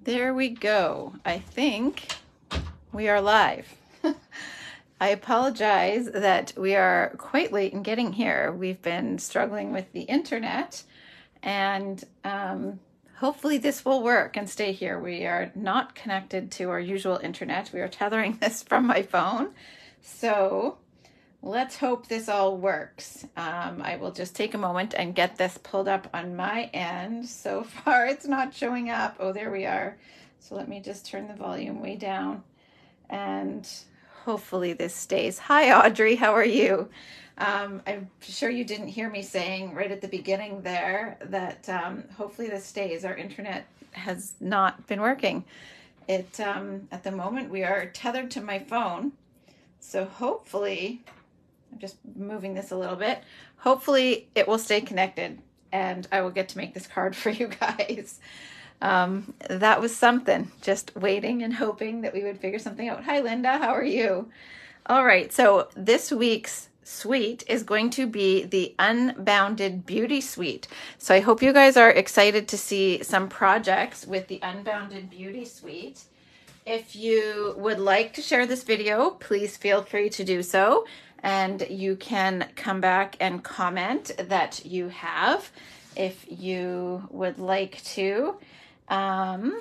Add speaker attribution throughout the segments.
Speaker 1: There we go. I think we are live. I apologize that we are quite late in getting here. We've been struggling with the internet, and hopefully this will work and stay here. We are not connected to our usual internet. We are tethering this from my phone. So let's hope this all works. I will just take a moment and get this pulled up on my end. So far it's not showing up. Oh, there we are. So let me just turn the volume way down and hopefully this stays. Hi, Audrey, how are you? I'm sure you didn't hear me saying right at the beginning there that hopefully this stays. Our internet has not been working. At the moment we are tethered to my phone. So hopefully, I'm just moving this a little bit. Hopefully it will stay connected and I will get to make this card for you guys. That was something, just waiting and hoping that we would figure something out. Hi, Linda, how are you? All right, so this week's suite is going to be the Unbounded Beauty Suite. So I hope you guys are excited to see some projects with the Unbounded Beauty Suite. If you would like to share this video, please feel free to do so. And you can come back and comment that you have if you would like to. Now,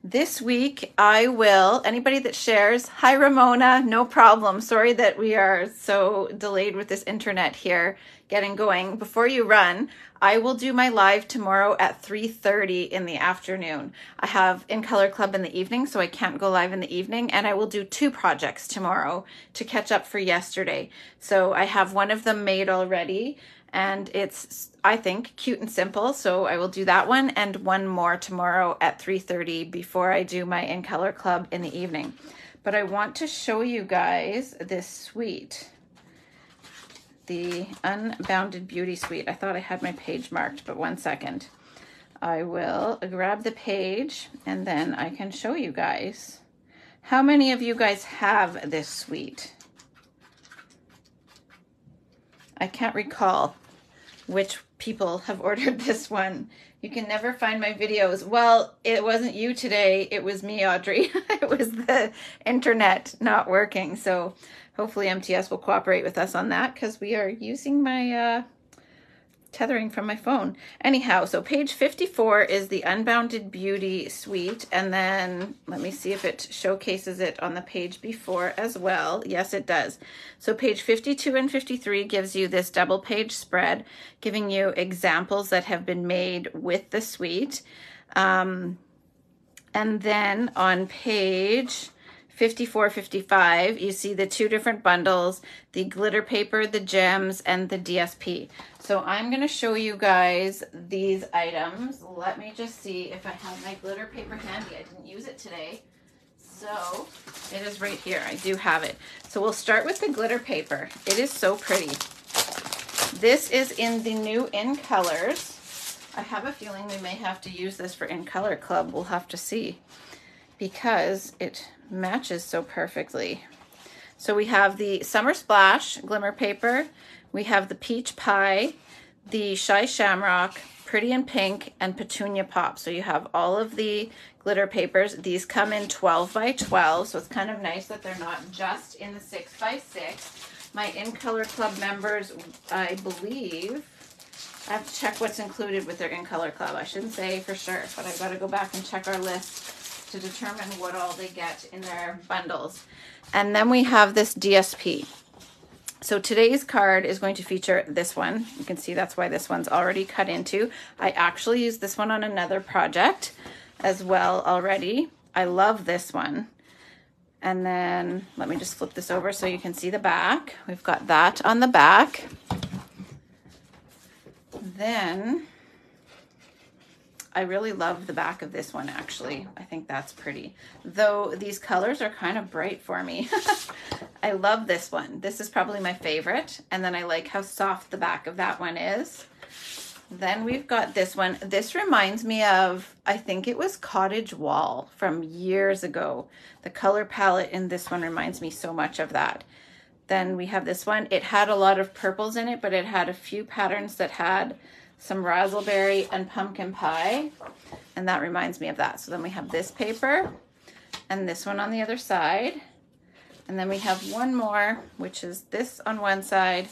Speaker 1: this week I will, anybody that shares, hi Ramona, no problem. Sorry that we are so delayed with this internet here getting going. Before you run, I will do my live tomorrow at 3:30 in the afternoon. I have In Color Club in the evening, so I can't go live in the evening, and I will do 2 projects tomorrow to catch up for yesterday. So I have one of them made already, and it's, I think, cute and simple, so I will do that one and one more tomorrow at 3:30 before I do my In Color Club in the evening. But I want to show you guys this suite, the Unbounded Beauty Suite. I thought I had my page marked, but one second. I will grab the page and then I can show you guys. How many of you guys have this suite? I can't recall which people have ordered this one. You can never find my videos. Well, it wasn't you today, it was me, Audrey. It was the internet not working. So hopefully MTS will cooperate with us on that because we are using my tethering from my phone. Anyhow, so page 54 is the Unbounded Beauty Suite, and then let me see if it showcases it on the page before as well. Yes, it does. So page 52 and 53 gives you this double page spread, giving you examples that have been made with the suite. And then on page 54, 55, you see the 2 different bundles, the glitter paper, the gems, and the DSP. So I'm going to show you guys these items. Let me just see if I have my glitter paper handy. I didn't use it today. So it is right here. I do have it. So we'll start with the glitter paper. It is so pretty. This is in the new In Colors. I have a feeling we may have to use this for In Color Club. We'll have to see because it matches so perfectly. So we have the Summer Splash glimmer paper, we have the Peach Pie, the Shy Shamrock, Pretty in Pink, and Petunia Pop. So you have all of the glitter papers. These come in 12 by 12, so it's kind of nice that they're not just in the 6 by 6. My In Color Club members, I believe, I have to check what's included with their In Color Club. I shouldn't say for sure, but I've got to go back and check our list to determine what all they get in their bundles. And then we have this DSP. So today's card is going to feature this one. You can see that's why this one's already cut into. I actually used this one on another project as well already. I love this one. And then let me just flip this over so you can see the back. We've got that on the back. Then I really love the back of this one, actually. I think that's pretty. Though these colors are kind of bright for me. I love this one. This is probably my favorite. And then I like how soft the back of that one is. Then we've got this one. This reminds me of, I think it was Cottage Wall from years ago. The color palette in this one reminds me so much of that. Then we have this one. It had a lot of purples in it, but it had a few patterns that had some raspberry and pumpkin pie. And that reminds me of that. So then we have this paper and this one on the other side. And then we have one more, which is this on one side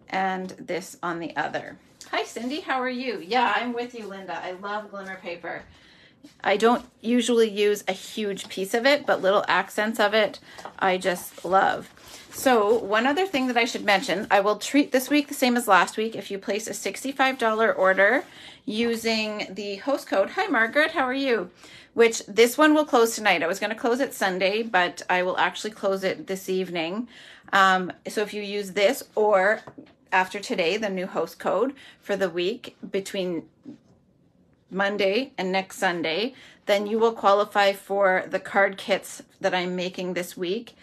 Speaker 1: and this on the other. Hi, Cindy. How are you? Yeah, I'm with you, Linda. I love glimmer paper. I don't usually use a huge piece of it, but little accents of it I just love. So one other thing that I should mention, I will treat this week the same as last week. If you place a $65 order using the host code, hi Margaret, how are you? Which this one will close tonight. I was going to close it Sunday, but I will actually close it this evening. So if you use this or after today, the new host code for the week between Monday and next Sunday, then you will qualify for the card kits that I'm making this week.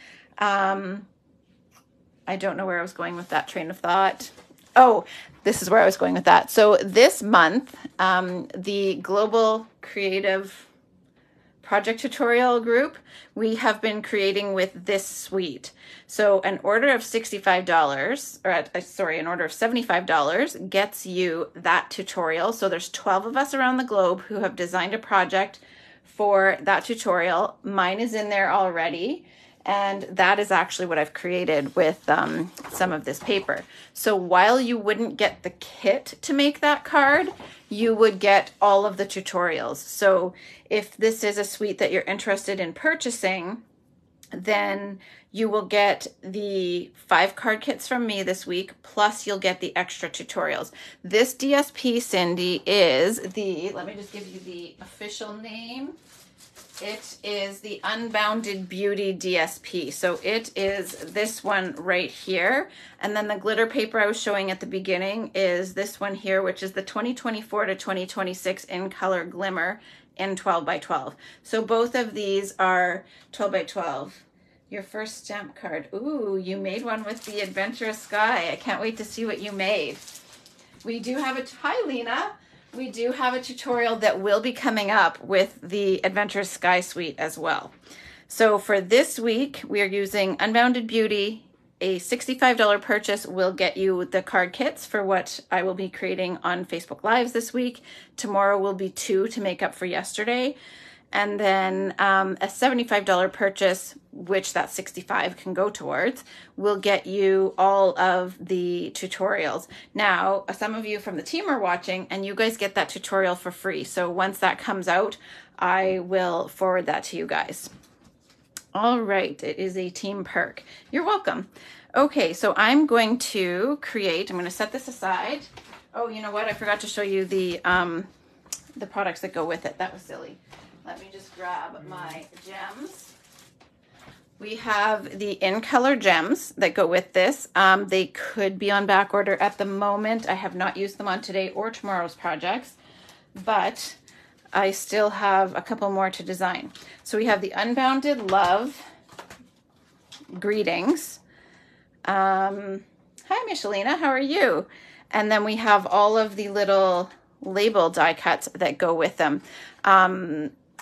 Speaker 1: I don't know where I was going with that train of thought. Oh, this is where I was going with that. So this month, the Global Creative Project Tutorial group, we have been creating with this suite. So an order of $65, or sorry, an order of $75 gets you that tutorial. So there's 12 of us around the globe who have designed a project for that tutorial. Mine is in there already. And that is actually what I've created with some of this paper. So while you wouldn't get the kit to make that card, you would get all of the tutorials. So if this is a suite that you're interested in purchasing, then you will get the 5 card kits from me this week, plus you'll get the extra tutorials. This DSP, Cindy, is the, let me just give you the official name. It is the Unbounded Beauty DSP. So it is this one right here. And then the glitter paper I was showing at the beginning is this one here, which is the 2024 to 2026 in color glimmer in 12 by 12. So both of these are 12 by 12. Your first stamp card. Ooh, you made one with the Adventurous Sky. I can't wait to see what you made. We do have a, hi Lena. We do have a tutorial that will be coming up with the Adventurous Sky Suite as well. So for this week, we are using Unbounded Beauty. A $65 purchase will get you the card kits for what I will be creating on Facebook Lives this week. Tomorrow will be 2 to make up for yesterday. And then a $75 purchase, which that $65 can go towards, will get you all of the tutorials. Now, some of you from the team are watching, and you guys get that tutorial for free. So once that comes out, I will forward that to you guys. All right, it is a team perk. You're welcome. Okay, so I'm going to create, I'm going to set this aside. Oh, you know what? I forgot to show you the products that go with it. That was silly. Let me just grab my gems. We have the in color gems that go with this. They could be on back order at the moment. I have not used them on today or tomorrow's projects, but I still have a couple more to design. So we have the Unbounded Love Greetings. Hi, Michelina, how are you? And then we have all of the little label die cuts that go with them.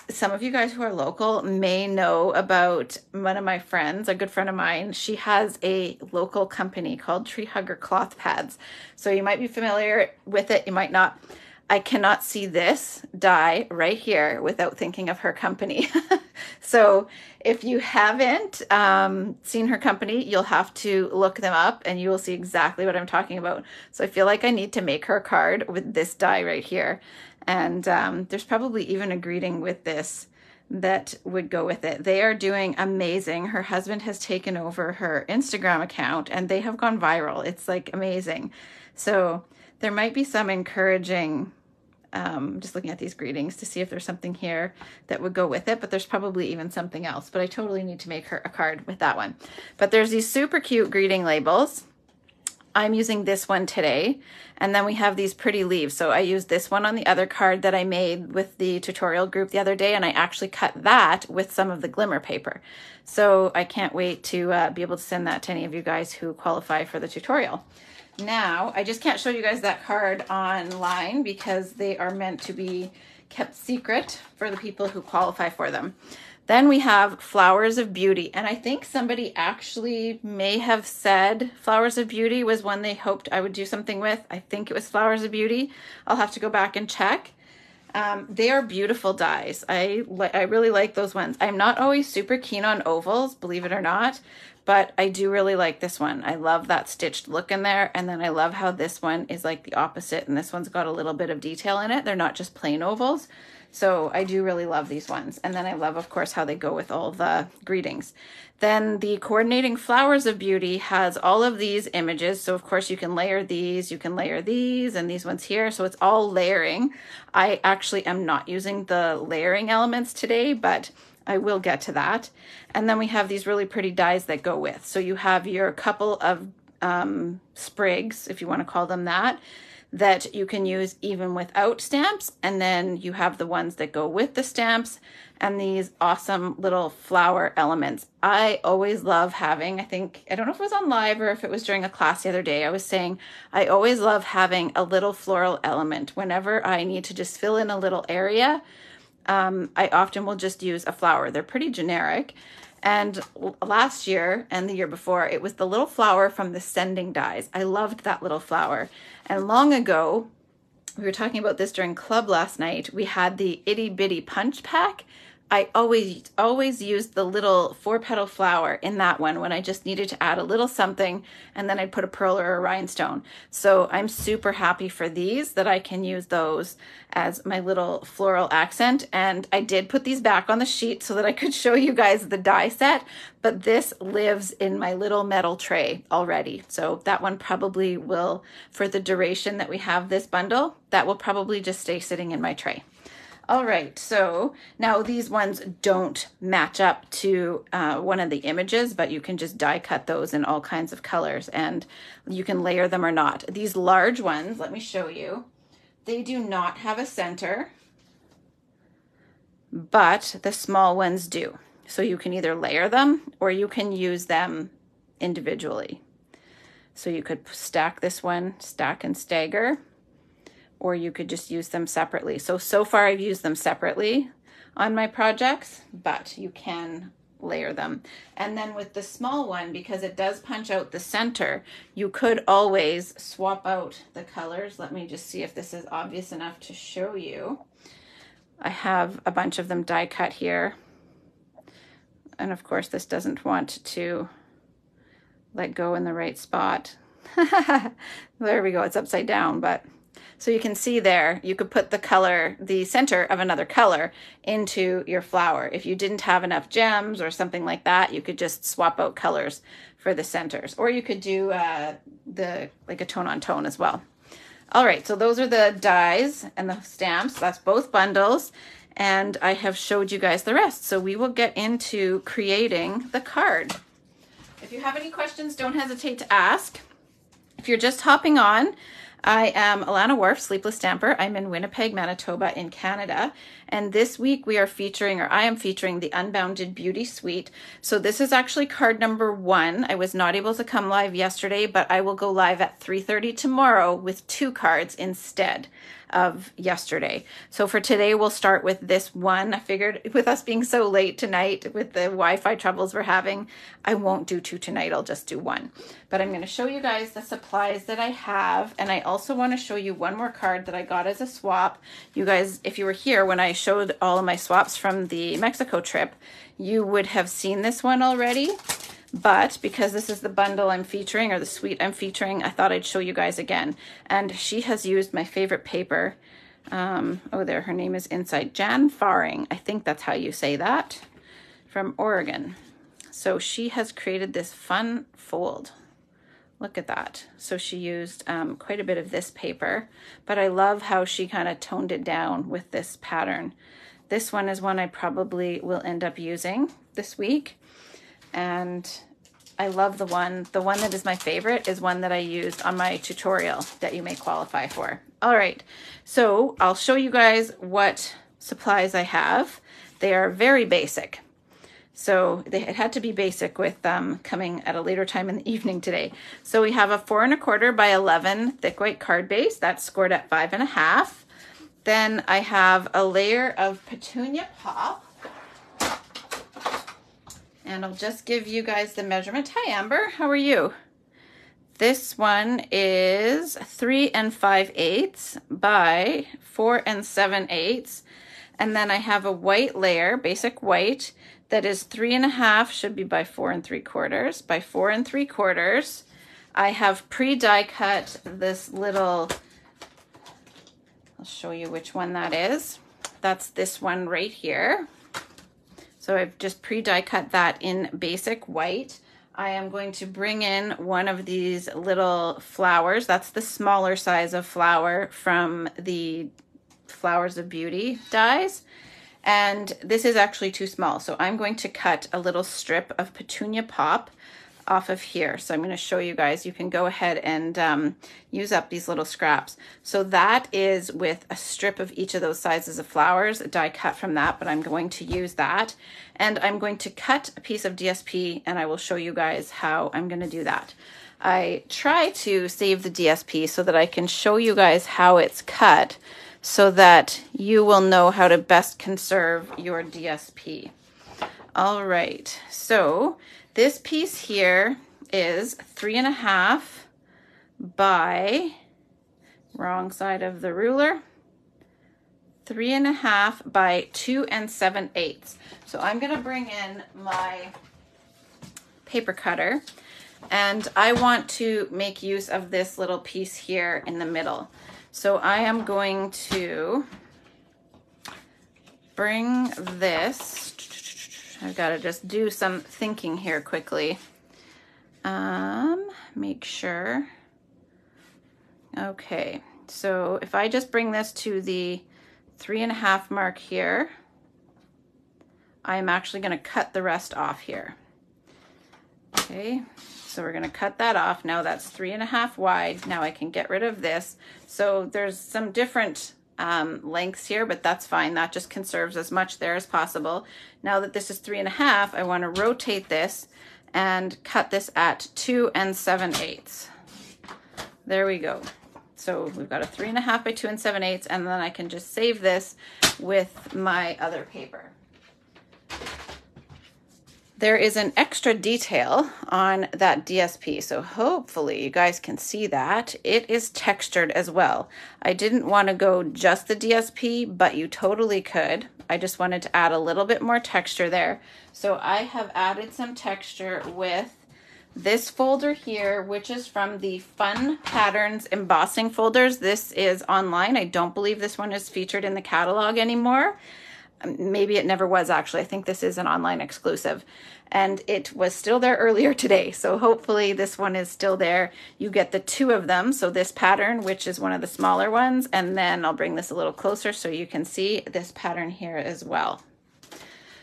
Speaker 1: Some of you guys who are local may know about one of my friends, a good friend of mine. She has a local company called Tree Hugger Cloth Pads. So you might be familiar with it, you might not. I cannot see this die right here without thinking of her company. So if you haven't seen her company, you'll have to look them up and you will see exactly what I'm talking about. So I feel like I need to make her a card with this die right here. And there's probably even a greeting with this that would go with it. They are doing amazing. Her husband has taken over her Instagram account and they have gone viral. It's like amazing. So there might be some encouraging, just looking at these greetings to see if there's something here that would go with it, but there's probably even something else, but I totally need to make her a card with that one. But there's these super cute greeting labels. I'm using this one today. And then we have these pretty leaves. So I used this one on the other card that I made with the tutorial group the other day, and I actually cut that with some of the glimmer paper. So I can't wait to be able to send that to any of you guys who qualify for the tutorial. Now, I just can't show you guys that card online because they are meant to be kept secret for the people who qualify for them. Then we have Flowers of Beauty. And I think somebody actually may have said Flowers of Beauty was one they hoped I would do something with. I think it was Flowers of Beauty. I'll have to go back and check. They are beautiful dies. I really like those ones. I'm not always super keen on ovals, believe it or not, but I do really like this one. I love that stitched look in there. And then I love how this one is like the opposite, and this one's got a little bit of detail in it. They're not just plain ovals. So I do really love these ones. And then I love, of course, how they go with all the greetings. Then the Coordinating Flowers of Beauty has all of these images. So of course you can layer these, and these ones here. So it's all layering. I actually am not using the layering elements today, but I will get to that. And then we have these really pretty dies that go with. So you have your couple of sprigs, if you want to call them that you can use even without stamps. And then you have the ones that go with the stamps and these awesome little flower elements. I always love having, I don't know if it was on live or if it was during a class the other day, I was saying, I always love having a little floral element. Whenever I need to just fill in a little area, I often will just use a flower. They're pretty generic. And last year and the year before, it was the little flower from the Sending dies. I loved that little flower. And long ago, we were talking about this during club last night, we had the Itty Bitty Punch Pack. I always used the little 4-petal flower in that one when I just needed to add a little something, and then I'd put a pearl or a rhinestone. So I'm super happy for these, that I can use those as my little floral accent. And I did put these back on the sheet so that I could show you guys the die set, but this lives in my little metal tray already. So that one probably will, for the duration that we have this bundle, that will probably just stay sitting in my tray. All right, so now these ones don't match up to one of the images, but you can just die cut those in all kinds of colors and you can layer them or not. These large ones, let me show you, they do not have a center, but the small ones do. So you can either layer them or you can use them individually. So you could stack this one, stack and stagger, or you could just use them separately. So far I've used them separately on my projects, but you can layer them. And then with the small one, because it does punch out the center, you could always swap out the colors. Let me just see if this is obvious enough to show you. I have a bunch of them die cut here. And of course this doesn't want to let go in the right spot. There we go, it's upside down, but so you can see there, you could put the color, the center of another color into your flower. If you didn't have enough gems or something like that, you could just swap out colors for the centers, or you could do like a tone on tone as well. All right, so those are the dies and the stamps. That's both bundles, and I have showed you guys the rest. So we will get into creating the card. If you have any questions, don't hesitate to ask. If you're just hopping on, I am Alana Wharf, Sleepless Stamper. I'm in Winnipeg, Manitoba in Canada. And this week we are featuring, or I am featuring, the Unbounded Beauty Suite. So this is actually card number 1. I was not able to come live yesterday, but I will go live at 3:30 tomorrow with 2 cards instead of yesterday. So for today, we'll start with this one. I figured with us being so late tonight with the Wi-Fi troubles we're having, I won't do 2 tonight. I'll just do 1. But I'm going to show you guys the supplies that I have. And I also want to show you one more card that I got as a swap. You guys, if you were here when I showed all of my swaps from the Mexico trip, you would have seen this one already. But because this is the bundle I'm featuring, or the suite I'm featuring, I thought I'd show you guys again. And she has used my favorite paper. Oh, there, her name is inside. Jan Faring, I think that's how you say that, from Oregon. So she has created this fun fold. Look at that. So she used quite a bit of this paper, but I love how she kind of toned it down with this pattern. This one is one I probably will end up using this week. And I love the one that is my favorite is one that I used on my tutorial that you may qualify for. All right, so I'll show you guys what supplies I have. They are very basic. So it had to be basic with coming at a later time in the evening today. So we have a 4 1/4 by 11 thick white card base. That's scored at 5 1/2. Then I have a layer of Petunia Pop. And I'll just give you guys the measurement. Hi, Amber. How are you? This one is 3 5/8 by 4 7/8. And then I have a white layer, basic white, that is 3 1/2, should be by 4 3/4, by 4 3/4. I have pre-die cut this little, I'll show you which one that is. That's this one right here. So I've just pre-die cut that in basic white. I am going to bring in one of these little flowers. That's the smaller size of flower from the Flowers of Beauty dies. And this is actually too small. So I'm going to cut a little strip of Petunia Pop off of here. So I'm going to show you guys. You can go ahead and use up these little scraps. So that is with a strip of each of those sizes of flowers, a die cut from that, but I'm going to use that. And I'm going to cut a piece of DSP, and I will show you guys how I'm going to do that. I try to save the DSP so that I can show you guys how it's cut so that you will know how to best conserve your DSP. All right, so this piece here is 3 1/2 by, wrong side of the ruler, 3 1/2 by 2 7/8. So I'm gonna bring in my paper cutter, and I want to make use of this little piece here in the middle. So I am going to bring this, I've got to just do some thinking here quickly. Make sure. Okay, so if I just bring this to the 3 1/2 mark here, I'm actually going to cut the rest off here. Okay, so we're going to cut that off. Now that's 3 1/2 wide. Now I can get rid of this. So there's some different lengths here, but that's fine. That just conserves as much there as possible. Now that this is 3 1/2, I want to rotate this and cut this at 2 7/8. There we go. So we've got a 3 1/2 by 2 7/8, and then I can just save this with my other paper. There is an extra detail on that DSP, so hopefully you guys can see that. It is textured as well. I didn't want to go just the DSP, but you totally could. I just wanted to add a little bit more texture there. So I have added some texture with this folder here, which is from the Fun Patterns embossing folders. This is online. I don't believe this one is featured in the catalog anymore. Maybe it never was, actually. I think this is an online exclusive. And it was still there earlier today. So hopefully this one is still there. You get the 2 of them. So this pattern, which is one of the smaller ones. And then I'll bring this a little closer so you can see this pattern here as well.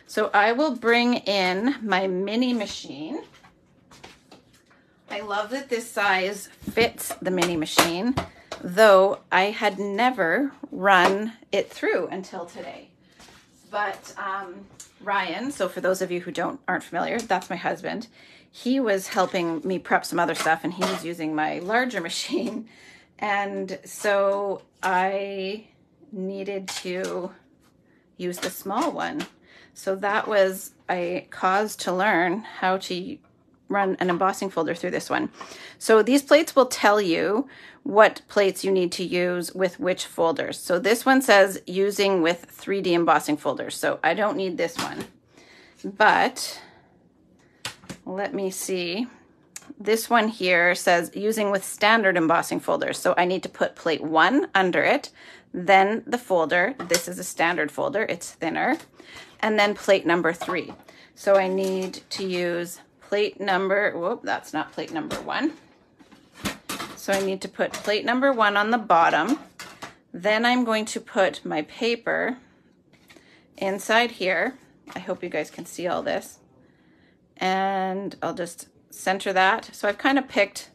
Speaker 1: So I will bring in my mini machine. I love that this size fits the mini machine, though I had never run it through until today. But Ryan, so for those of you who aren't familiar, that's my husband. He was helping me prep some other stuff, and he was using my larger machine. And so I needed to use the small one. So that was a cause to learn how to run an embossing folder through this one. So these plates will tell you what plates you need to use with which folders. So this one says using with 3D embossing folders. So I don't need this one, but let me see. This one here says using with standard embossing folders. So I need to put plate 1 under it, then the folder. This is a standard folder, it's thinner, and then plate number 3. So I need to use plate number, whoop, that's not plate number 1. So I need to put plate number 1 on the bottom. Then I'm going to put my paper inside here. I hope you guys can see all this. And I'll just center that. So I've kind of picked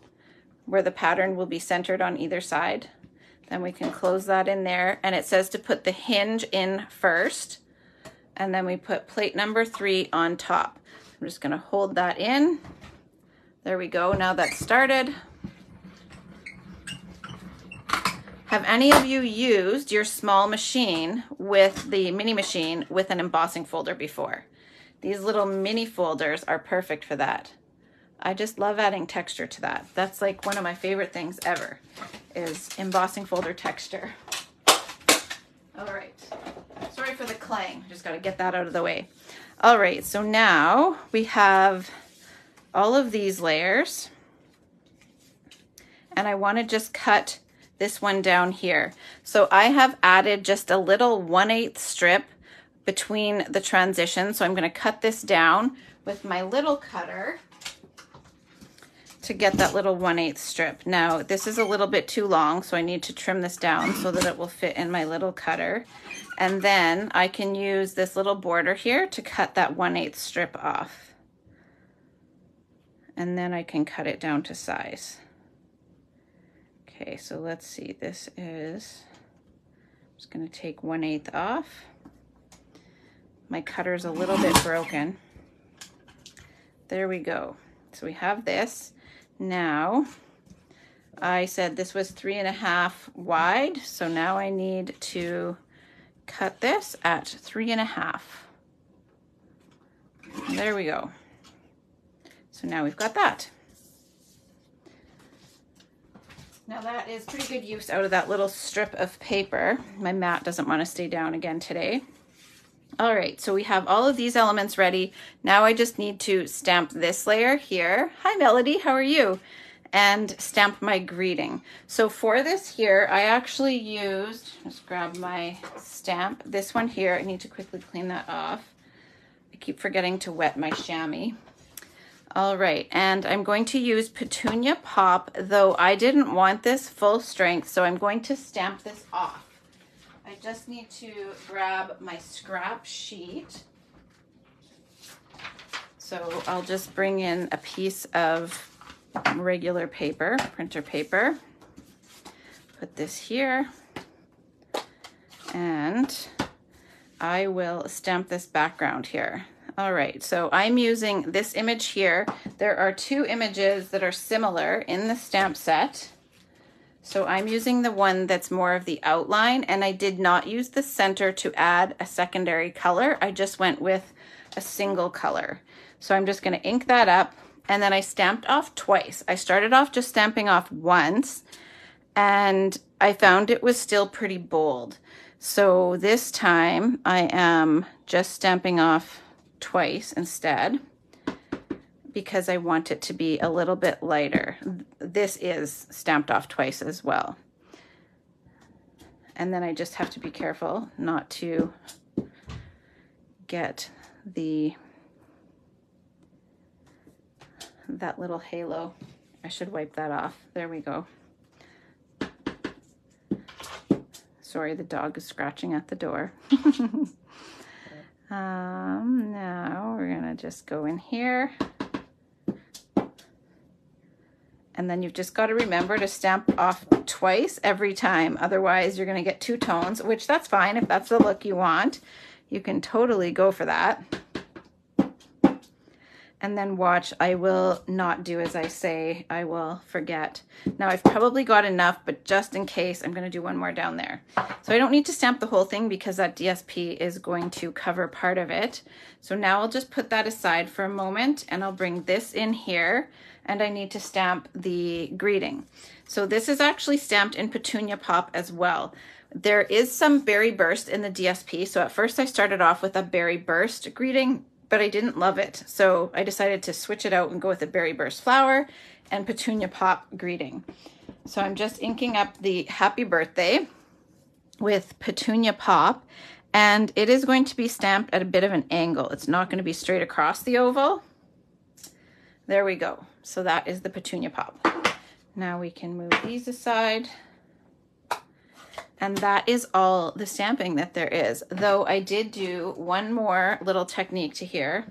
Speaker 1: where the pattern will be centered on either side. Then we can close that in there. And it says to put the hinge in first. And then we put plate number 3 on top. I'm just gonna hold that in. There we go, now that's started. Have any of you used your small machine with the mini machine with an embossing folder before? These little mini folders are perfect for that. I just love adding texture to that. That's like one of my favorite things ever, is embossing folder texture. All right, sorry for the clang, just gotta get that out of the way. All right, so now we have all of these layers, and I wanna just cut this one down here. So I have added just a little 1/8 strip between the transitions. So I'm gonna cut this down with my little cutter to get that little 1/8 strip. Now this is a little bit too long, so I need to trim this down so that it will fit in my little cutter. And then I can use this little border here to cut that 1/8 strip off. And then I can cut it down to size. Okay, so let's see, this is, I'm just gonna take 1/8 off. My cutter's a little bit broken. There we go. So we have this. Now, I said this was 3.5 wide, so now I need to cut this at 3.5. There we go. So now we've got that. Now that is pretty good use out of that little strip of paper. My mat doesn't want to stay down again today. All right, so we have all of these elements ready. Now I just need to stamp this layer here. Hi Melody, how are you? And stamp my greeting. So for this here, I actually used, just grab my stamp, this one here. I need to quickly clean that off. I keep forgetting to wet my chamois. All right, and I'm going to use Petunia Pop, though I didn't want this full strength, so I'm going to stamp this off. I just need to grab my scrap sheet. So I'll just bring in a piece of regular paper, printer paper, put this here, and I will stamp this background here. All right, so I'm using this image here. There are 2 images that are similar in the stamp set. So I'm using the one that's more of the outline, and I did not use the center to add a secondary color. I just went with a single color. So I'm just gonna ink that up, and then I stamped off twice. I started off just stamping off once, and I found it was still pretty bold. So this time I am just stamping off twice instead, because I want it to be a little bit lighter. This is stamped off twice as well. And then I just have to be careful not to get that little halo. I should wipe that off. There we go. Sorry, the dog is scratching at the door. Now we're gonna just go in here. And then you've just got to remember to stamp off twice every time. Otherwise, you're going to get 2 tones, which that's fine. If that's the look you want, you can totally go for that. And then watch, I will not do as I say. I will forget. Now, I've probably got enough, but just in case, I'm going to do one more down there. So I don't need to stamp the whole thing because that DSP is going to cover part of it. So now I'll just put that aside for a moment, and I'll bring this in here. And I need to stamp the greeting. So this is actually stamped in Petunia Pop as well. There is some Berry Burst in the DSP. So at first I started off with a Berry Burst greeting, but I didn't love it. So I decided to switch it out and go with a Berry Burst flower and Petunia Pop greeting. So I'm just inking up the happy birthday with Petunia Pop, and it is going to be stamped at a bit of an angle. It's not going to be straight across the oval. There we go. So that is the Petunia Pop. Now we can move these aside. And that is all the stamping that there is. Though I did do one more little technique to here.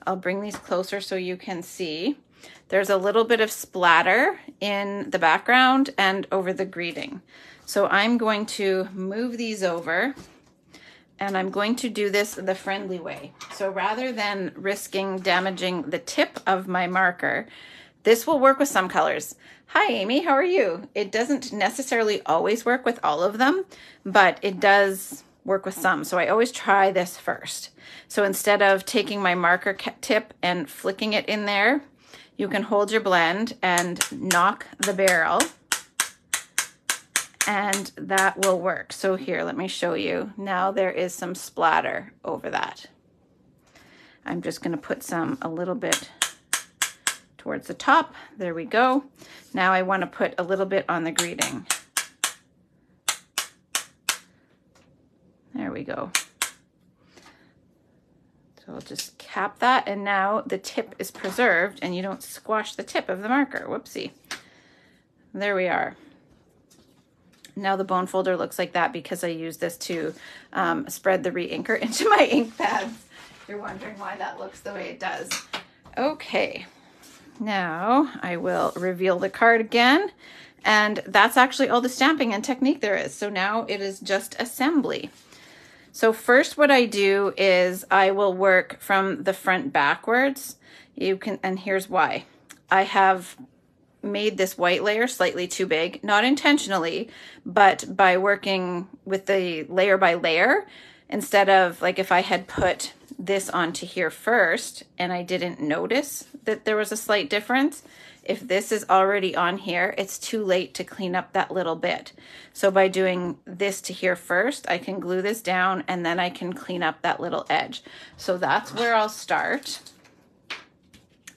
Speaker 1: I'll bring these closer so you can see. There's a little bit of splatter in the background and over the greeting. So I'm going to move these over, and I'm going to do this the friendly way. So rather than risking damaging the tip of my marker, this will work with some colors. Hi Amy, how are you? It doesn't necessarily always work with all of them, but it does work with some. So I always try this first. So instead of taking my marker tip and flicking it in there, you can hold your blend and knock the barrel, and that will work. So here, let me show you. Now there is some splatter over that. I'm just going to put a little bit towards the top. There we go. Now I want to put a little bit on the greeting. There we go. So I'll just cap that, and now the tip is preserved and you don't squash the tip of the marker. Whoopsie. There we are. Now the bone folder looks like that because I use this to spread the re-inker into my ink pads. You're wondering why that looks the way it does. Okay, now I will reveal the card again, and that's actually all the stamping and technique there is. So now it is just assembly. So first what I do is I will work from the front backwards. And here's why. I have made this white layer slightly too big, not intentionally, but by working with the layer by layer, instead of like if I had put this onto here first and I didn't notice that there was a slight difference, if this is already on here, it's too late to clean up that little bit. So by doing this to here first, I can glue this down and then I can clean up that little edge. So that's where I'll start.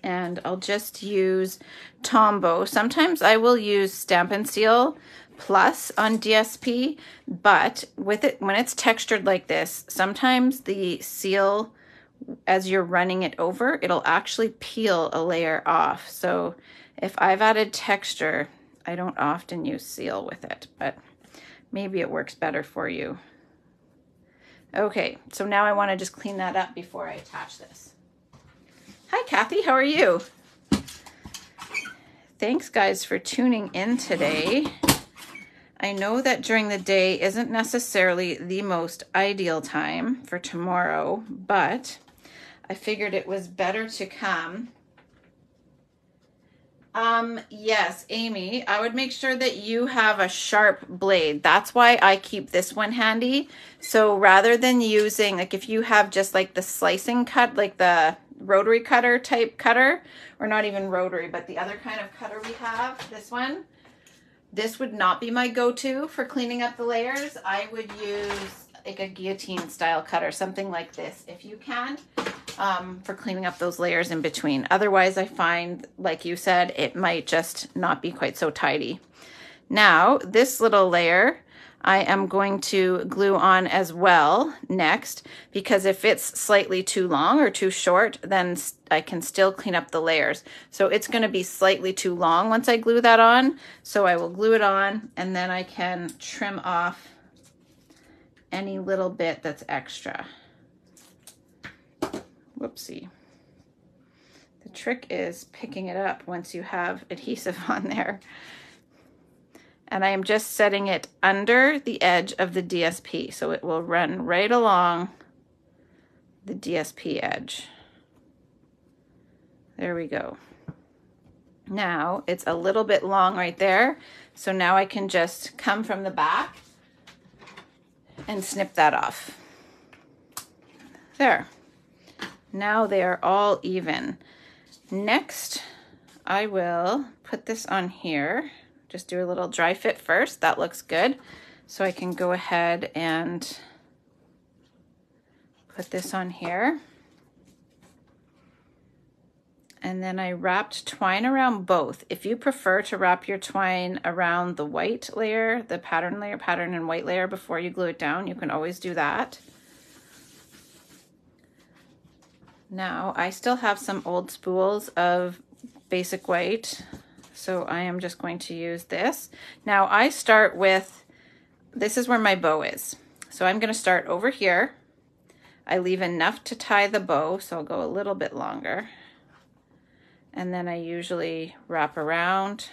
Speaker 1: And I'll just use Tombow. Sometimes I will use Stamp and Seal Plus on DSP, but with it, when it's textured like this, sometimes the seal, as you're running it over, it'll actually peel a layer off. So if I've added texture, I don't often use seal with it, but maybe it works better for you. Okay, so now I want to just clean that up before I attach this. Hi, Kathy, how are you? Thanks, guys, for tuning in today. I know that during the day isn't necessarily the most ideal time for tomorrow, but I figured it was better to come. Yes, Amy, I would make sure that you have a sharp blade. That's why I keep this one handy. So rather than using, like if you have just like the slicing cut, like the rotary cutter type cutter, or not even rotary, but the other kind of cutter we have, this one, this would not be my go-to for cleaning up the layers. I would use like a guillotine style cutter, something like this, if you can, for cleaning up those layers in between. Otherwise, I find, like you said, it might just not be quite so tidy. Now, this little layer, I am going to glue on as well next, because if it's slightly too long or too short, then I can still clean up the layers. So it's going to be slightly too long once I glue that on. So I will glue it on, and then I can trim off any little bit that's extra. Whoopsie. The trick is picking it up once you have adhesive on there. And I am just setting it under the edge of the DSP, so it will run right along the DSP edge. There we go. Now it's a little bit long right there, so now I can just come from the back and snip that off. There. Now they are all even. Next, I will put this on here. Just do a little dry fit first. That looks good. So I can go ahead and put this on here. And then I wrapped twine around both. If you prefer to wrap your twine around the white layer, the pattern layer, pattern and white layer before you glue it down, you can always do that. Now, I still have some old spools of basic white, so I am just going to use this. Now, I start with, this is where my bow is. So I'm going to start over here. I leave enough to tie the bow, so I'll go a little bit longer. And then I usually wrap around.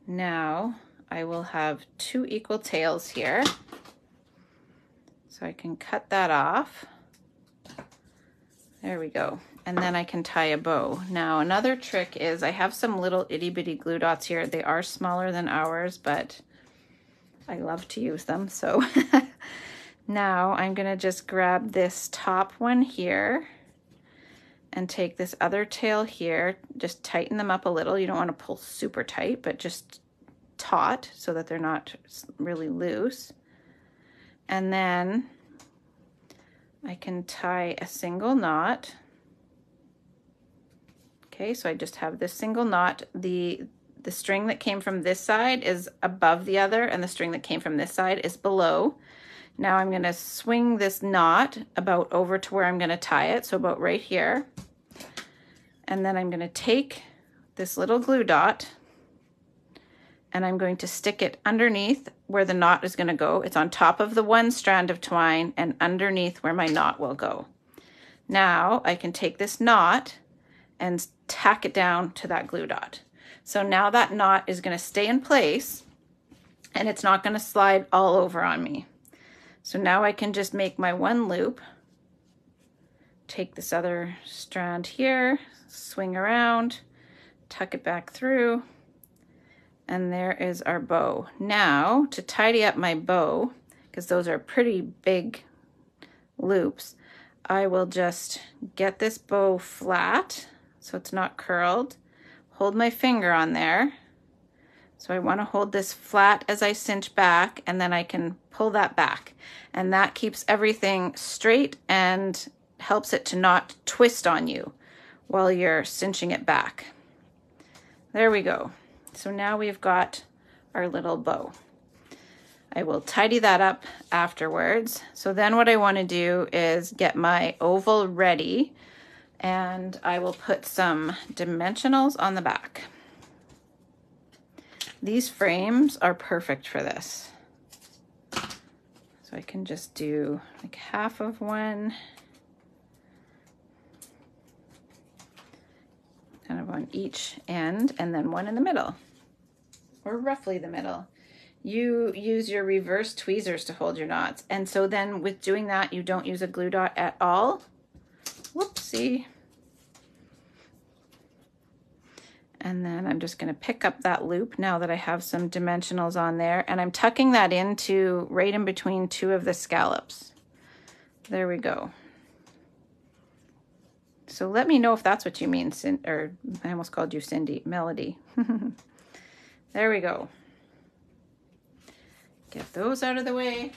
Speaker 1: Now, I will have 2 equal tails here. So I can cut that off. There we go. And then I can tie a bow. Now another trick is I have some little itty bitty glue dots here. They are smaller than ours, but I love to use them. So now I'm gonna just grab this top one here and take this other tail here, just tighten them up a little. You don't want to pull super tight, but just taut so that they're not really loose. And then I can tie a single knot. Okay, so I just have this single knot. The string that came from this side is above the other, and the string that came from this side is below. Now I'm going to swing this knot about over to where I'm going to tie it, so about right here. And then I'm going to take this little glue dot and I'm going to stick it underneath where the knot is going to go. It's on top of the one strand of twine and underneath where my knot will go. Now I can take this knot and tack it down to that glue dot. So now that knot is going to stay in place and it's not going to slide all over on me. So now I can just make my one loop, take this other strand here, swing around, tuck it back through, and there is our bow. Now to tidy up my bow, because those are pretty big loops, I will just get this bow flat so it's not curled, hold my finger on there. So I want to hold this flat as I cinch back, and then I can pull that back. And that keeps everything straight and helps it to not twist on you while you're cinching it back. There we go. So now we've got our little bow. I will tidy that up afterwards. So then what I want to do is get my oval ready, and I will put some dimensionals on the back. These frames are perfect for this. So I can just do like half of one, kind of on each end, and then one in the middle, or roughly the middle. You use your reverse tweezers to hold your knots. And so then with doing that, you don't use a glue dot at all. Whoopsie. And then I'm just going to pick up that loop now that I have some dimensionals on there, and I'm tucking that into right in between two of the scallops. There we go. So let me know if that's what you mean, or I almost called you Cindy, Melody. There we go. Get those out of the way.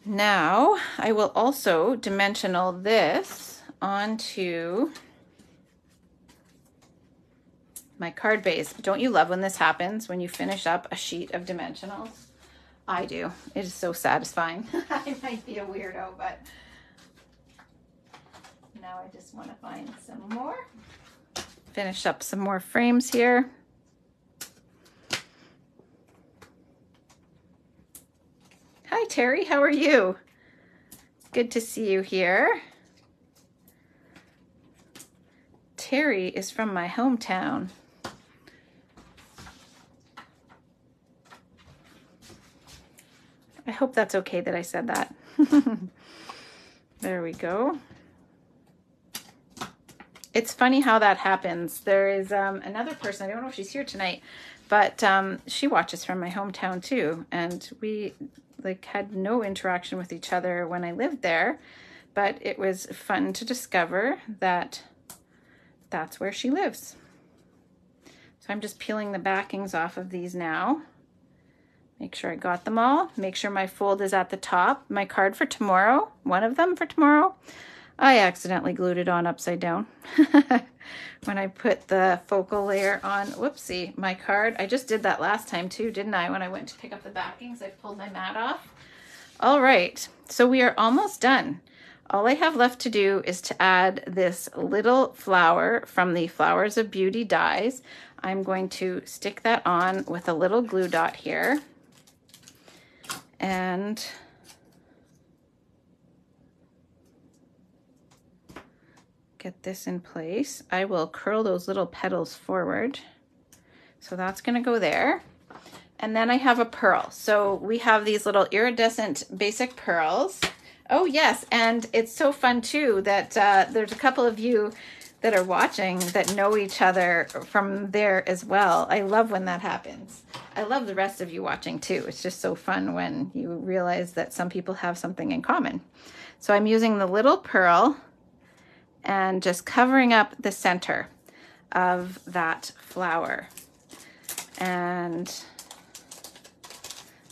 Speaker 1: Now I will also dimensional this onto my card base. Don't you love when this happens, when you finish up a sheet of dimensionals? I do. It is so satisfying. I might be a weirdo, but now I just want to find some more. Finish up some more frames here. Hi Terry, how are you? Good to see you here. Terry is from my hometown. I hope that's okay that I said that. There we go. It's funny how that happens. There is another person, I don't know if she's here tonight, but she watches from my hometown too. And we had no interaction with each other when I lived there, but it was fun to discover that that's where she lives. So I'm just peeling the backings off of these now. Make sure I got them all. Make sure my fold is at the top. My card for tomorrow, one of them for tomorrow, I accidentally glued it on upside down when I put the focal layer on. Whoopsie, my card. I just did that last time too, didn't I? When I went to pick up the backings, I pulled my mat off. All right, so we are almost done. All I have left to do is to add this little flower from the Flowers of Beauty dies. I'm going to stick that on with a little glue dot here. And get this in place. I will curl those little petals forward. So that's going to go there. And then I have a pearl. So we have these little iridescent basic pearls. Oh yes, and it's so fun too that there's a couple of you that are watching that know each other from there as well. I love when that happens. I love the rest of you watching too. It's just so fun when you realize that some people have something in common. So I'm using the little pearl and just covering up the center of that flower. And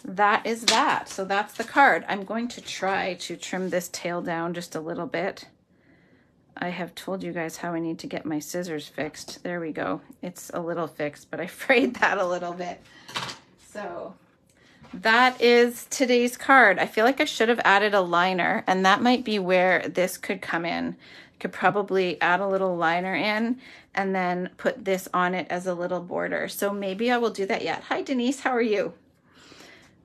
Speaker 1: that is that. So that's the card. I'm going to try to trim this tail down just a little bit. I have told you guys how I need to get my scissors fixed. There we go. It's a little fixed, but I frayed that a little bit. So that is today's card. I feel like I should have added a liner, and that might be where this could come in. Could probably add a little liner in and then put this on it as a little border. So maybe I will do that yet. Hi Denise, how are you?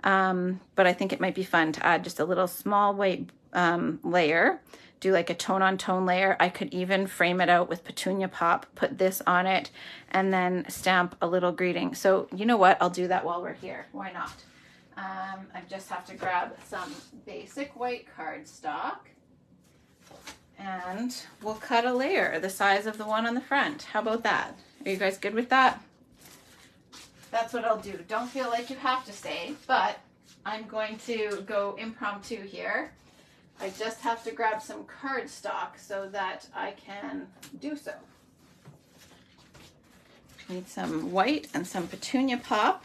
Speaker 1: But I think it might be fun to add just a little small white layer, do like a tone on tone layer. I could even frame it out with petunia pop, put this on it, and then stamp a little greeting. So you know what? I'll do that while we're here. Why not? I just have to grab some basic white cardstock and we'll cut a layer the size of the one on the front. How about that? Are you guys good with that? That's what I'll do. Don't feel like you have to stay, but I'm going to go impromptu here. I just have to grab some cardstock so that I can do so. Need some white and some petunia pop.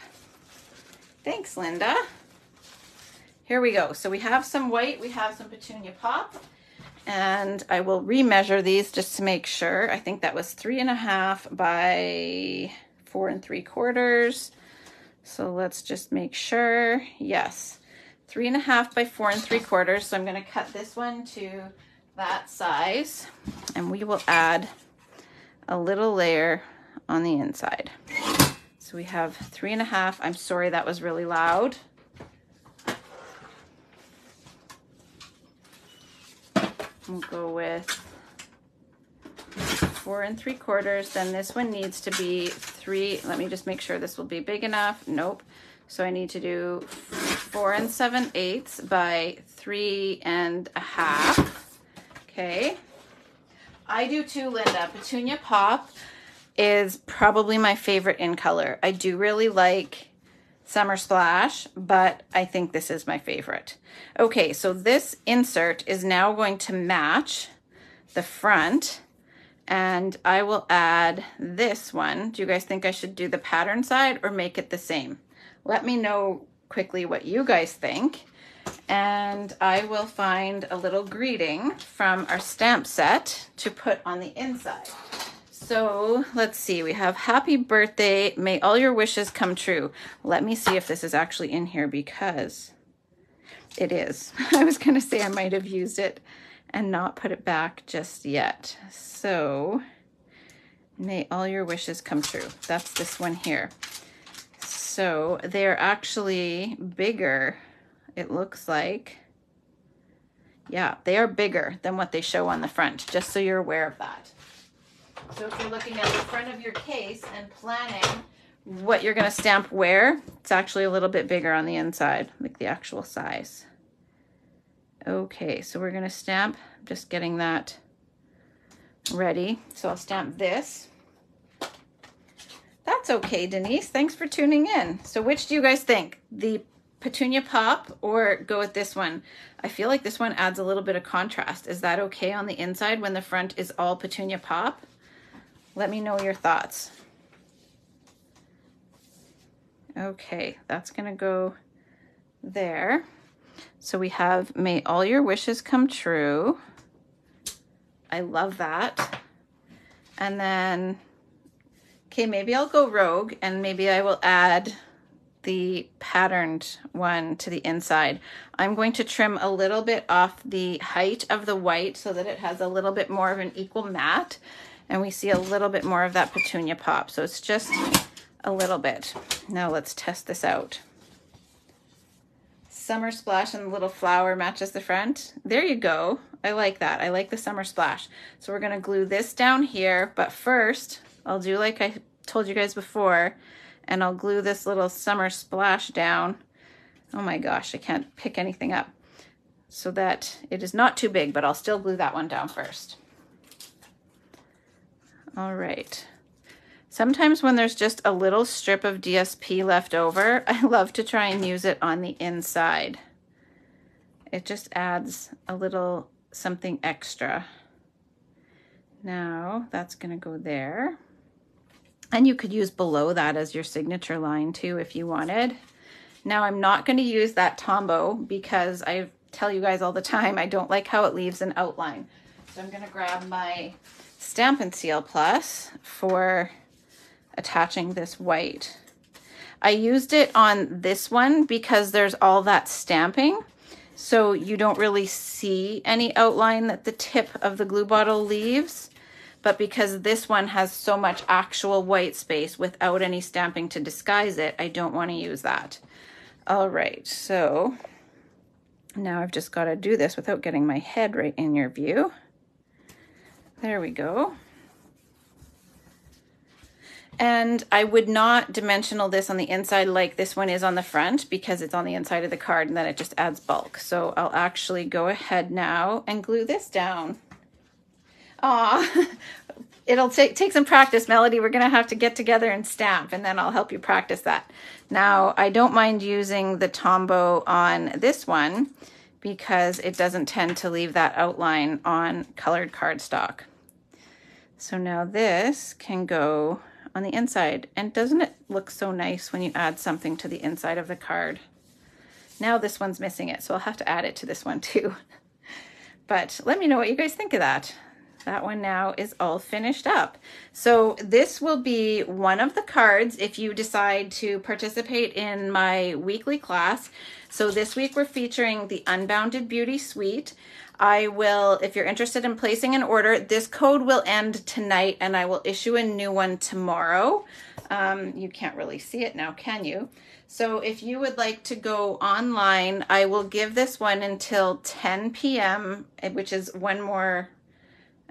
Speaker 1: Thanks, Linda. Here we go. So we have some white, we have some petunia pop, and I will remeasure these just to make sure. I think that was 3.5 by 4 3/4. So let's just make sure. Yes, 3.5 by 4 3/4. So I'm going to cut this one to that size, and we will add a little layer on the inside. So we have 3.5. I'm sorry, that was really loud. We'll go with 4 3/4. Then this one needs to be 3. Let me just make sure this will be big enough. Nope. So I need to do 4 7/8 by 3.5. Okay. I do too, Linda. Petunia pop is probably my favorite in color. I do really like Summer Splash, but I think this is my favorite. Okay, so this insert is now going to match the front, and I will add this one. Do you guys think I should do the pattern side or make it the same? Let me know quickly what you guys think, and I will find a little greeting from our stamp set to put on the inside. So let's see, we have happy birthday, may all your wishes come true. Let me see if this is actually in here, because it is. I was going to say I might have used it and not put it back just yet. So may all your wishes come true. That's this one here. So they're actually bigger, it looks like. Yeah, they are bigger than what they show on the front, just so you're aware of that. So if you're looking at the front of your case and planning what you're going to stamp where, it's actually a little bit bigger on the inside, like the actual size. Okay, so we're going to stamp, just getting that ready. So I'll stamp this. That's okay, Denise. Thanks for tuning in. So which do you guys think? The petunia pop or go with this one? I feel like this one adds a little bit of contrast. Is that okay on the inside when the front is all petunia pop? Let me know your thoughts. Okay, that's gonna go there. So we have may all your wishes come true. I love that. And then, okay, maybe I'll go rogue and maybe I will add the patterned one to the inside. I'm going to trim a little bit off the height of the white so that it has a little bit more of an equal matte, and we see a little bit more of that petunia pop. So it's just a little bit. Now let's test this out. Summer Splash and the little flower matches the front. There you go. I like that. I like the Summer Splash. So we're gonna glue this down here, but first I'll do like I told you guys before, and I'll glue this little Summer Splash down. Oh my gosh, I can't pick anything up. So that it is not too big, but I'll still glue that one down first. All right. Sometimes when there's just a little strip of DSP left over, I love to try and use it on the inside. It just adds a little something extra. Now that's gonna go there. And you could use below that as your signature line too if you wanted. Now I'm not gonna use that Tombow because I tell you guys all the time, I don't like how it leaves an outline. So I'm gonna grab my Stampin' Seal Plus for attaching this white. I used it on this one because there's all that stamping, so you don't really see any outline that the tip of the glue bottle leaves. But because this one has so much actual white space without any stamping to disguise it, I don't want to use that. All right, so now I've just got to do this without getting my head right in your view. There we go. And I would not dimensional this on the inside like this one is on the front because it's on the inside of the card and then it just adds bulk. So I'll actually go ahead now and glue this down. Aw, it'll take some practice, Melody. We're gonna have to get together and stamp and then I'll help you practice that. Now, I don't mind using the Tombow on this one because it doesn't tend to leave that outline on colored cardstock. So now this can go on the inside. And doesn't it look so nice when you add something to the inside of the card? Now this one's missing it, so I'll have to add it to this one too. But let me know what you guys think of that. That one now is all finished up. So this will be one of the cards if you decide to participate in my weekly class. So this week we're featuring the Unbounded Beauty Suite. I will, if you're interested in placing an order, this code will end tonight and I will issue a new one tomorrow. You can't really see it now, can you? So if you would like to go online, I will give this one until 10 p.m., which is an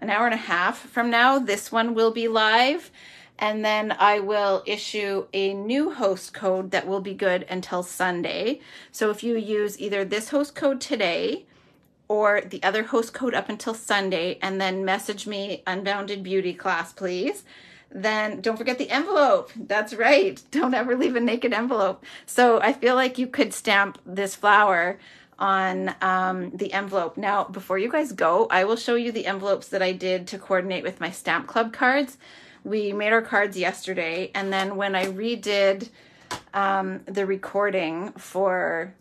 Speaker 1: hour and a half from now. This one will be live. And then I will issue a new host code that will be good until Sunday. So if you use either this host code today or the other host code up until Sunday, and then message me Unbounded Beauty Class, please. Then don't forget the envelope. That's right. Don't ever leave a naked envelope. So I feel like you could stamp this flower on the envelope. Now, before you guys go, I will show you the envelopes that I did to coordinate with my Stamp Club cards. We made our cards yesterday, and then when I redid the recording for,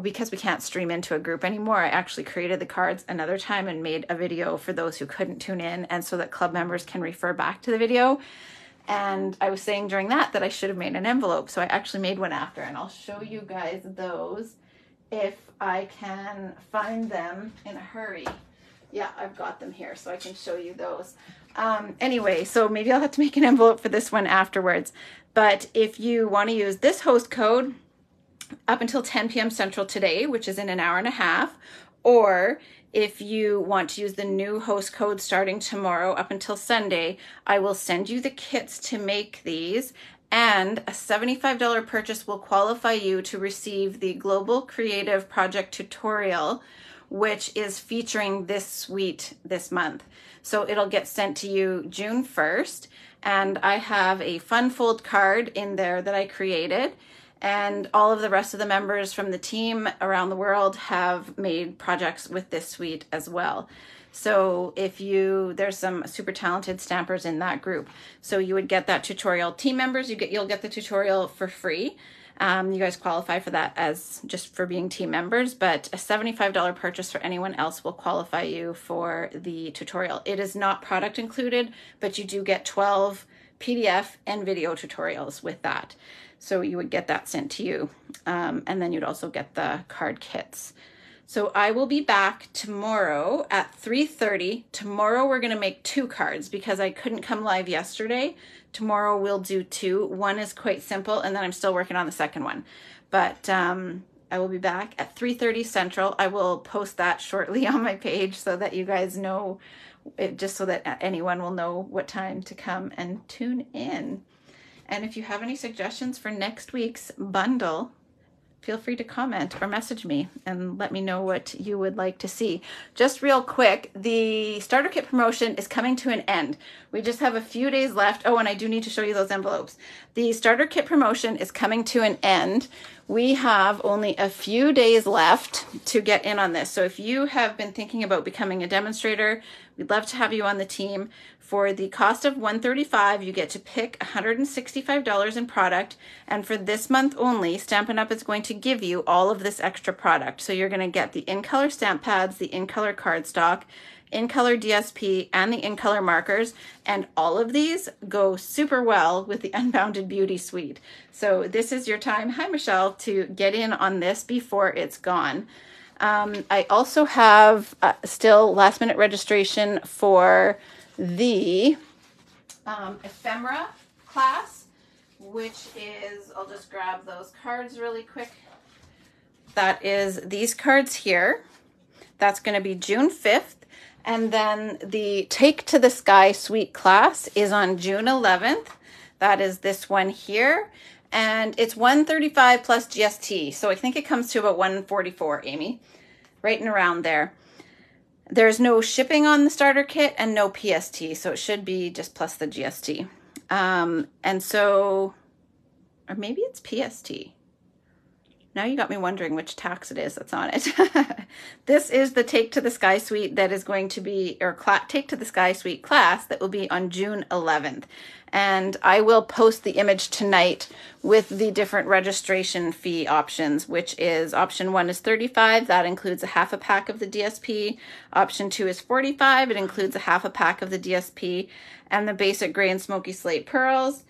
Speaker 1: because we can't stream into a group anymore, I actually created the cards another time and made a video for those who couldn't tune in, and so that club members can refer back to the video. And I was saying during that I should have made an envelope, so I actually made one after, and I'll show you guys those if I can find them in a hurry. Yeah, I've got them here, so I can show you those. Anyway, so maybe I'll have to make an envelope for this one afterwards. But if you want to use this host code up until 10 p.m. Central today, which is in an hour and a half, or if you want to use the new host code starting tomorrow up until Sunday, I will send you the kits to make these, and a $75 purchase will qualify you to receive the Global Creative Project Tutorial, which is featuring this suite this month. So it'll get sent to you June 1st, and I have a fun fold card in there that I created, and all of the rest of the members from the team around the world have made projects with this suite as well. So if there's some super talented stampers in that group. So you would get that tutorial. Team members, you'll get the tutorial for free. You guys qualify for that as just for being team members, but a $75 purchase for anyone else will qualify you for the tutorial. It is not product included, but you do get 12 PDF and video tutorials with that. So you would get that sent to you. And then you'd also get the card kits. So I will be back tomorrow at 3:30. Tomorrow we're going to make 2 cards because I couldn't come live yesterday. Tomorrow we'll do 2. One is quite simple, and then I'm still working on the second one. But I will be back at 3:30 Central. I will post that shortly on my page so that you guys know, just so that anyone will know what time to come and tune in. And if you have any suggestions for next week's bundle, feel free to comment or message me and let me know what you would like to see. Just real quick, the starter kit promotion is coming to an end. We just have a few days left. Oh, and I do need to show you those envelopes. The starter kit promotion is coming to an end. We have only a few days left to get in on this. So if you have been thinking about becoming a demonstrator, we'd love to have you on the team. For the cost of $135, you get to pick $165 in product. And for this month only, Stampin' Up! Is going to give you all of this extra product. So you're going to get the in-color stamp pads, the in-color cardstock, in-color DSP, and the in-color markers. And all of these go super well with the Unbounded Beauty Suite. So this is your time, hi Michelle, to get in on this before it's gone. I also have still last minute registration for the ephemera class, which is, I'll just grab those cards really quick. That is these cards here. That's going to be June 5th. And then the Take to the Sky Suite class is on June 11th. That is this one here. And it's $135 plus GST. So I think it comes to about $144, Amy, right and around there. There's no shipping on the starter kit and no PST, so it should be just plus the GST. And so, or maybe it's PST. Now you got me wondering which tax it is that's on it. This is the Take to the Sky Suite that is going to be, or Take to the Sky Suite class that will be on June 11th. And I will post the image tonight with the different registration fee options, which is option 1 is $35. That includes a half a pack of the DSP. Option 2 is $45. It includes a half a pack of the DSP and the basic gray and smoky slate pearls.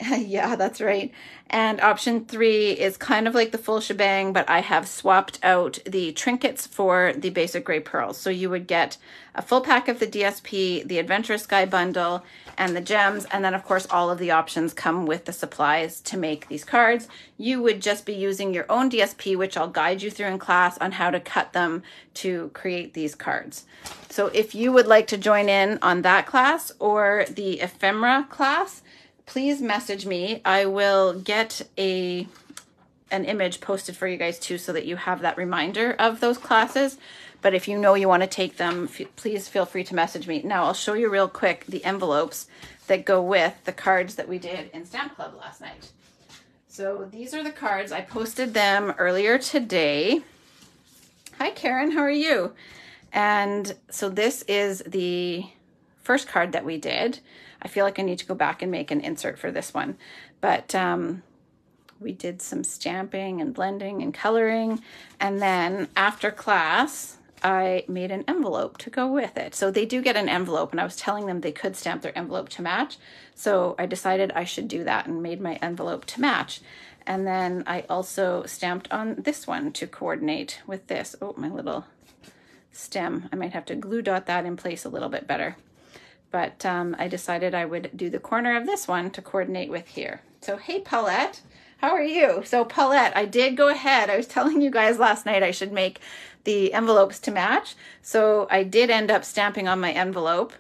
Speaker 1: Yeah, that's right. And option 3 is kind of like the full shebang, but I have swapped out the trinkets for the basic gray pearls. So you would get a full pack of the DSP, the Adventurous Sky bundle, and the gems. And then of course, all of the options come with the supplies to make these cards. You would just be using your own DSP, which I'll guide you through in class on how to cut them to create these cards. So if you would like to join in on that class or the ephemera class, please message me. I will get an image posted for you guys too, so that you have that reminder of those classes. But if you know you want to take them, please feel free to message me. Now I'll show you real quick the envelopes that go with the cards that we did in Stamp Club last night. So these are the cards. I posted them earlier today. Hi Karen, how are you? And so this is the first card that we did. I feel like I need to go back and make an insert for this one. But we did some stamping and blending and coloring. And then after class, I made an envelope to go with it. So they do get an envelope, and I was telling them they could stamp their envelope to match. So I decided I should do that and made my envelope to match. And then I also stamped on this one to coordinate with this. Oh, my little stem. I might have to glue dot that in place a little bit better. But I decided I would do the corner of this one to coordinate with here. So hey Paulette, how are you? So Paulette, I did go ahead. I was telling you guys last night I should make the envelopes to match. So I did end up stamping on my envelope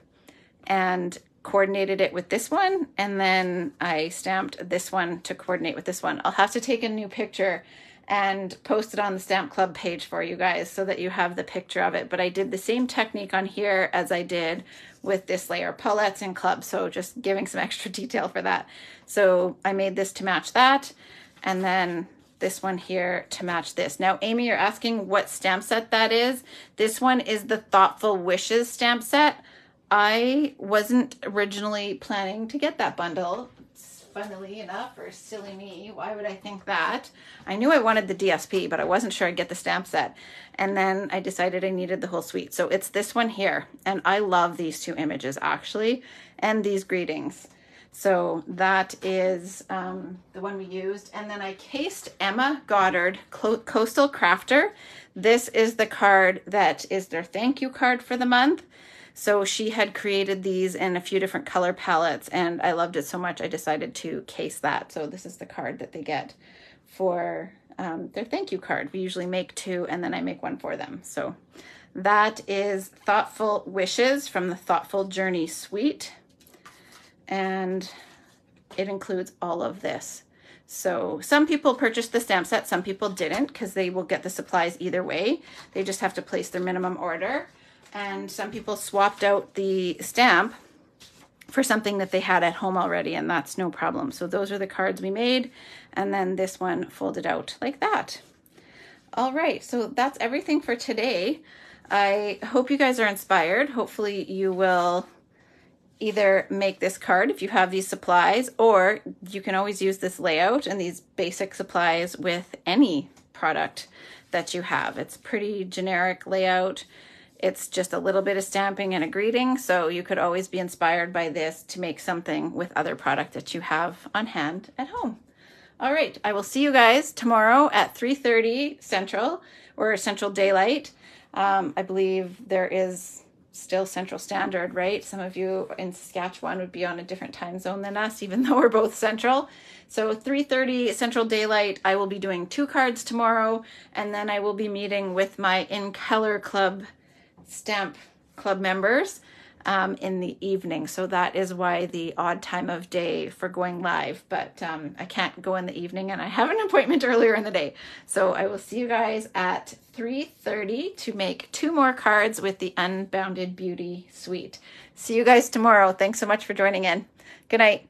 Speaker 1: and coordinated it with this one. And then I stamped this one to coordinate with this one. I'll have to take a new picture and post it on the Stamp Club page for you guys so that you have the picture of it. But I did the same technique on here as I did with this layer. Paulette's in Club, so just giving some extra detail for that. So I made this to match that, and then this one here to match this. Now, Amy, you're asking what stamp set that is. This one is the Thoughtful Wishes stamp set. I wasn't originally planning to get that bundle. Funnily enough, or silly me, why would I think that? I knew I wanted the DSP, but I wasn't sure I'd get the stamp set. And then I decided I needed the whole suite. So it's this one here. And I love these two images actually, and these greetings. So that is the one we used. And then I cased Emma Goddard Coastal Crafter. This is the card that is their thank you card for the month. So she had created these in a few different color palettes, and I loved it so much I decided to case that. So this is the card that they get for their thank you card. We usually make 2, and then I make 1 for them. So that is Thoughtful Wishes from the Thoughtful Journey Suite. And it includes all of this. So some people purchased the stamp set, some people didn't, because they will get the supplies either way. They just have to place their minimum order. And some people swapped out the stamp for something that they had at home already, and that's no problem. So those are the cards we made, and then this one folded out like that. All right, so that's everything for today. I hope you guys are inspired. Hopefully you will either make this card if you have these supplies, or you can always use this layout and these basic supplies with any product that you have. It's pretty generic layout. It's just a little bit of stamping and a greeting, so you could always be inspired by this to make something with other product that you have on hand at home. All right, I will see you guys tomorrow at 3:30 Central, or Central Daylight. I believe there is still Central Standard, right? Some of you in Saskatchewan would be on a different time zone than us, even though we're both Central. So 3:30 Central Daylight, I will be doing 2 cards tomorrow, and then I will be meeting with my In Color Club stamp club members in the evening. So that is why the odd time of day for going live, but I can't go in the evening and I have an appointment earlier in the day. So I will see you guys at 3:30 to make 2 more cards with the Unbounded Beauty Suite. See you guys tomorrow. Thanks so much for joining in. Good night.